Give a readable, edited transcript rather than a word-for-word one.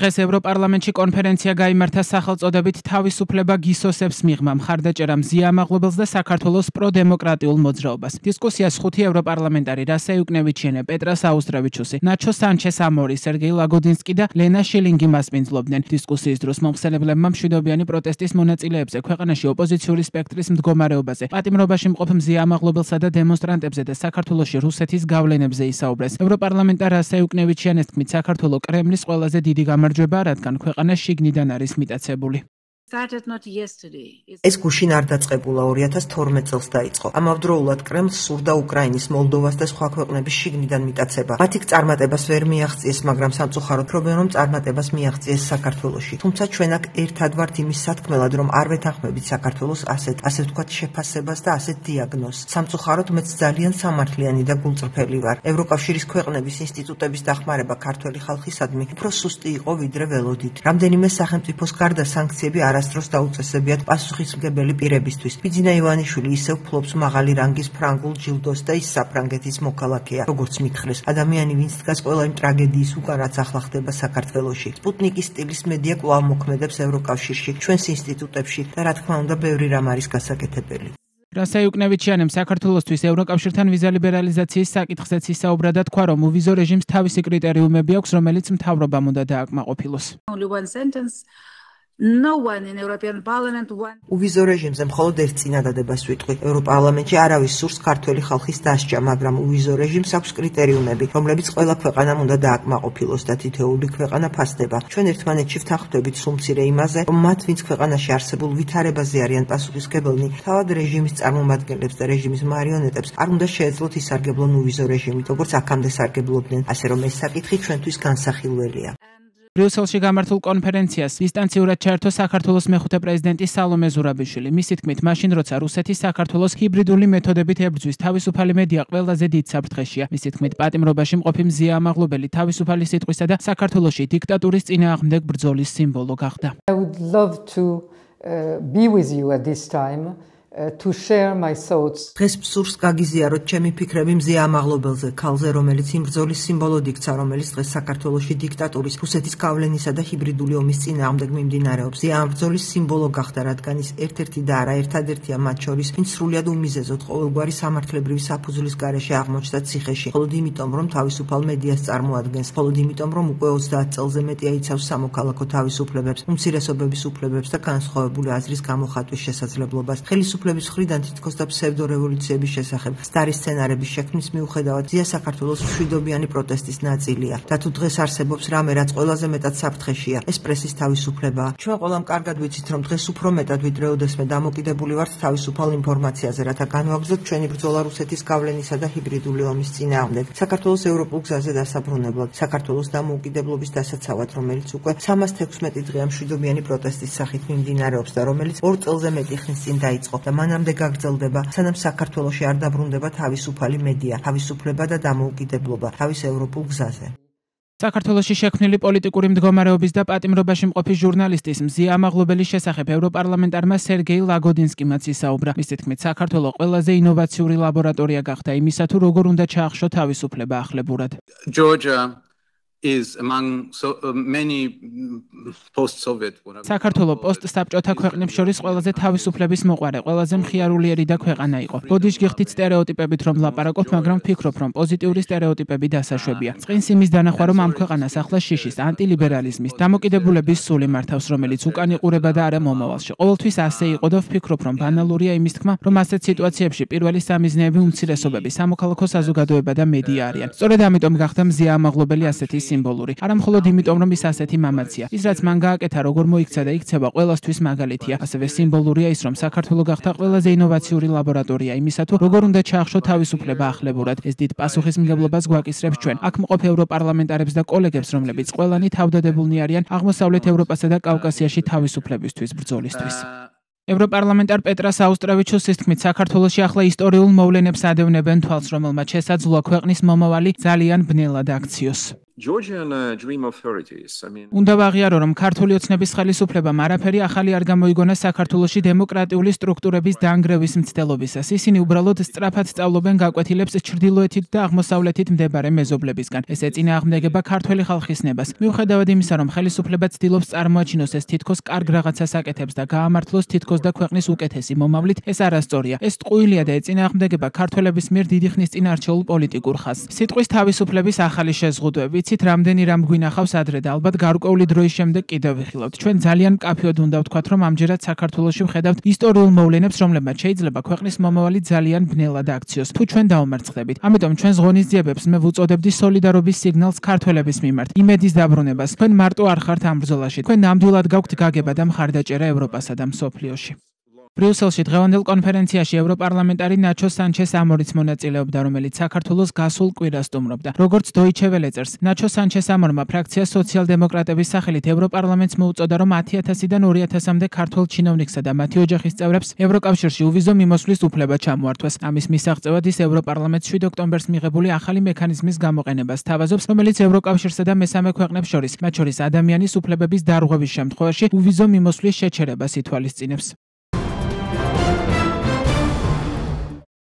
დღეს ევროპარლამენტში კონფერენცია გაიმართა სახელწოდებით თავისუფლება გისოსებს მიღმა მხარდაჭერა მზია ამაღლებელს და საქართველოს პროდემოკრატიულ მოძრაობას. დისკუსიას 5 ევროპარლამენტარი რასა იუკნევიჩიენე, პეტრა საუსტრავიჩუსი, ნაჩო სანჩეს ამორი, სერგეი ლაგოდინსკი და ლენა შილინგი მასპინძლობდნენ. დისკუსიის დროს მომხსენებლებმა მშვიდობიანი პროტესტის მონაწილეებზე, ქვეყანაში ოპოზიციური სპექტრის მდგომარეობაზე, პატიმრობაში მყოფ მზია ამაღლებელსა და დემონსტრანტებზე და საქართველოში რუსეთის გავლენებზე ისაუბრეს. ევროპარლამენტარ რასა იუკნევიჩიენეს თქმით, საქართველო კრემლის ყველაზე დიდი გამარჯვება, რადგან ქვეყანა შიგნიდან არის მიტაცებული. ეს გუშინ არ დაწყებულა 2012 წელს დაიწყო. ამავდროულად კრემლს სურდა უკრაინის, მოლდოვას და სხვა ქვეყნების შიგნიდან მიტაცება. მათი წარმატებას ვერ მიაღწიეს, მაგრამ სამწუხაროდ პრობლემა რომ წარმატებას მიაღწიეს საქართველოში. თუმცა ჩვენ აქ ერთად ვართ იმის სათქმელად, რომ არ ვეთანხმებით საქართველოს ასე ვთქვათ შეფასებას და ასეთ დიაგნოზს. სამწუხაროდ მეც ძალიან სამართლიანი და გულწრფელი ვარ. ევროკავშირის ქვეყნების ინსტიტუტების დახმარება ქართველი ხალხისადმი უფრო სუსტი იყო ვიდრე ველოდით. რამდენიმე სახელმწიფოს გარდა სანქციები არასდროს დაუწესებიათ პასუხისმგებელი პირებისთვის. ბიძინა ივანიშვილი ისევ ფლობს მაღალი რანგის ფრანგულ ჯილდოს და ის საფრანგეთის მოქალაქეა, როგორც მითხრეს. ადამიანი, ვინც დგას ყველა იმ ტრაგედიის უკან, რაც ახლა ხდება საქართველოში. სპუტნიკის სტილის მედია კვლავ მოქმედებს ევროკავშირში, ჩვენს ინსტიტუტებში და რა თქმა უნდა, ბევრი რამ არის გასაკეთებელი. რასა იუკნევიჩიანემ საქართველოსთვის ევროკავშირთან ვიზა ლიბერალიზაციის საკითხზეც ისაუბრა და თქვა, რომ უვიზო რეჟიმს თავისი კრიტერიუმები აქვს, რომელიც მთავრობამ უნდა დააკმაყოფილოს. უვიზო რეჟიმზე მხოლოდ ერთ წინადადებას ვიტყვი. ევროპარლამენტში არავის სურს ქართველი ხალხის დასჯა, მაგრამ უვიზო რეჟიმს აქვს კრიტერიუმები, რომლებიც ყველა ქვეყანამ უნდა დააკმაყოფილოს და თითოეული ქვეყანა ფასდება. ჩვენ ერთმანეთში ვთანხმდებით სულ მცირე იმაზე, რომ მათ, ვინც ქვეყანაში არსებულ ვითარებაზე არიან პასუხისმგებელნი, თავად რეჟიმის წარმომადგენლებს და რეჟიმის მარიონეტებს არ უნდა შეეძლოთ ისარგებლონ უვიზო რეჟიმით, როგორც აქამდე სარგებლობდნენ, ასე რომ ეს საკითხი ჩვენთვის განსახილველია. ბრიუსელში გამართულ კონფერენციას დისტანციურად ჩაერთო საქართველოს მეხუთე პრეზიდენტი სალომე ზურაბიშვილი. მისი თქმით, მაშინ როცა რუსეთი საქართველოს ჰიბრიდული მეთოდებით ებრძვის, თავისუფალი მედია ყველაზე დიდ საფრთხეშია. მისი თქმით, პატიმრობაში მყოფი მზია ამაღლობელი თავისუფალი სიტყვისა და საქართველოში დიქტატურის წინააღმდეგ ბრძოლის სიმბოლო გახდა. I would love to be with you at this time. To share my thoughts. დღეს სურს გაგიზიაროთ ჩემი ფიქრები მზია ამაღლობელზე, ქალზე, რომელიც იმ ბრძოლის სიმბოლოდ იქცა, რომელიც დღეს საქართველოში დიქტატურის, რუსეთის გავლენისა და ჰიბრიდული ომის წინააღმდეგ მიმდინარეობს. მზია ამ ბრძოლის სიმბოლო გახდა, რადგან ის ერთ-ერთი და არა ერთადერთია მათ შორის, ვინც სრულად უმიზეზოდ ყოველგვარი სამართლებრივი საფუძვლის გარეშე აღმოჩნდა ციხეში, მხოლოდ იმიტომ, რომ თავისუფალ მედიას წარმოადგენს, მხოლოდ იმიტომ, რომ უკვე 30 წელზე მეტი აიცავს სამოქალაქო თავისუფლებებს, უმცირესობების უფლებებს და განსხვავებული აზრის გამოხატვის შესაძლებლობას. ხელისუფლების მხრიდან თითქოს და ფსევდორევოლუციების შესახებ სტარი სცენარების შექმნის მიუხედავად, მზია საქართველოს მშვიდობიანი პროტესტის ნაწილია. და თუ დღეს არსებობს რამე, რაც ყველაზე მეტად საფრთხეშია, ეს პრესის თავისუფლებაა. ჩვენ ყველამ კარგად ვიცით, რომ დღეს უფრო მეტად ვიდრე ოდესმე დამოკიდებული ვართ თავისუფალ ინფორმაციაზე, რათა განვაგრძოთ ჩვენი ბრძოლა რუსეთის გავლენისა და ჰიბრიდული ომის წინააღმდეგ. საქართველოს ევროპულ გზაზე დასაბრუნებლად, საქართველოს დამოუკიდებლობის დასაცავად, რომელიც უკვე 316 დღეა მშვიდობიანი პროტესტის სახით მიმდინარეობს და რომელიც 2 წელზე მეტი ხნის წინ დაიწყო. და მანამდე გაგრძელდება, სანამ საქართველოში არ დაბრუნდება თავისუფალი მედია, თავისუფლება და დამოუკიდებლობა თავის ევროპულ გზაზე. საქართველოში შექმნილი პოლიტიკური მდგომარეობის და პატიმრობაში მყოფი ჟურნალისტის მზია ამაღლობელის შესახებ ევროპარლამენტარმა სერგეი ლაგოდინსკიმაც ისაუბრა. მისი თქმით, საქართველო ყველაზე ინოვაციური ლაბორატორია გახდა იმისა, თუ როგორ უნდა ჩაახშო თავისუფლება ახლებურად. Georgia is among many post-Soviet. საქართველო პოსტსაბჭოთა ქვეყნებს შორის ყველაზე თავისუფლების მოყვარე, ყველაზე მხიარულიერი და ქვეყანა იყო. ბოდიშ გიხდით სტერეოტიპებით რომ ლაპარაკობ, მაგრამ ვფიქრობ, რომ პოზიტიური სტერეოტიპები დასაშვებია. წყინს იმის დანახვა, რომ ამ ქვეყანას ახლა შიშის, ანტილიბერალიზმის, დამოკიდებულების სული მართავს, რომელიც უკან იყურება და არა მომავალში. ყოველთვის ასე იყო და ვფიქრობ, რომ ბანალურია იმის თქმა, რომ ასეთ სიტუაციებში პირველი სამიზნეები უმცირესობები, სამოქალაქო საზოგადოება და მედია არიან. სწორედ ამიტომ გახდა მზია ამაღლობელი ასეთი სიმბოლური. არა მხოლოდ იმიტომ, რომ ის ასეთი მამაცია. ის რაც მან გააკეთა, როგორ მოიქცა და იქცევა, ყველასთვის მაგალითია. ასევე სიმბოლურია ის, რომ საქართველო გახდა ყველაზე ინოვაციური ლაბორატორია იმისა, თუ როგორ უნდა ჩაახშო თავისუფლება ახლებურად. ეს დიდ პასუხისმგებლობას გვაკისრებს ჩვენ, აქ მყოფ ევროპარლამენტარებს და კოლეგებს, რომლებიც ყველანი თავდადებულნი არიან აღმოსავლეთ ევროპასა და კავკასიაში თავისუფლებისთვის ბრძოლისთვის. ევროპარლამენტარ პეტრა საუსტრავიჩუსის თქმით, საქართველოში ახლა ისტორიულ მოვლენებს ადევნებენ თვალს, რომელმაც შესაძლოა ქვეყნის მომავალი ძალიან ბნელად აქციოს. Georgian dream authorities. უნდა ვაღიარო, რომ ქართული ოცნების ხელისუფლებამ არაფერი ახალი არ გამოიგონა საქართველოში დემოკრატიული სტრუქტურების დაანგრევის მცდელობისას. ისინი უბრალოდ სწრაფად სწავლობენ გაკვეთილებს ჩრდილოეთით და აღმოსავლეთით მდებარე მეზობლებისგან. ეს ეწინააღმდეგება ქართველი ხალხის ნებას. მიუხედავად იმისა, რომ ხელისუფლება ცდილობს წარმოაჩინოს ეს თითქოს კარგ რაღაცას აკეთებს და გაამართლოს თითქოს და ქვეყნის უკეთესი მომავლით, ეს არასწორია. ეს ტყუილია და ეწინააღმდეგება ქართველების მიერ დიდი ხნის წინ არჩეულ პოლიტიკურ ხაზს. სიტყვის თავისუფლების ახალი შეზღუდვები იცით რამდენი რამ გვინახავს ადრე და ალბათ გარკვეული დროის შემდეგ კიდევ ვიხილავთ. ჩვენ ძალიან მკაფიოდ უნდა ვთქვათ, რომ ამჯერად საქართველოში ვხედავთ ისტორიულ მოვლენებს, რომლებმაც შეიძლება ქვეყნის მომავალი ძალიან ბნელად აქციოს, თუ ჩვენ დავმარცხდებით. ამიტომ ჩვენს ღონისძიებებს მე ვუწოდებდი სოლიდარობის სიგნალს ქართველების მიმართ, იმედის დაბრუნებას. თქვენ მარტო არ ხართ ამ ბრძოლაში. თქვენ ნამდვილად გაქვთ გაგება და მხარდაჭერა ევროპასა და მსოფლიოში. ბრიუსელში დღევანდელ კონფერენციაში ევროპარლამენტარი ნაჩო სანჩეს ამორიც მონაწილეობდა, რომელიც საქართველოს გასულ კვირას სტუმრობდა. როგორც Deutsche Welle წერს, ნაჩო სანჩეს ამორმა ფრაქცია სოციალ-დემოკრატების სახელით ევროპარლამენტს მოუწოდა, რომ 10,000-დან 2,000-მდე ქართველ ჩინოვნიკსა და მათი ოჯახის წევრებს ევროკავშირში უვიზო მიმოსვლის უფლება ჩამოართვეს. ამის მისაღწევად ის ევროპარლამენტს 7 ოქტომბერს მიღებული ახალი მექანიზმის გამოყენებას თავაზობს, რომელიც ევროკავშირსა და მესამე ქვეყნებს შორის, მათ შორის ადამიანის უფლებების დარღვევის შემთხვევაში უვიზო მიმოსვლის შეჩერებას ითვალისწინებს.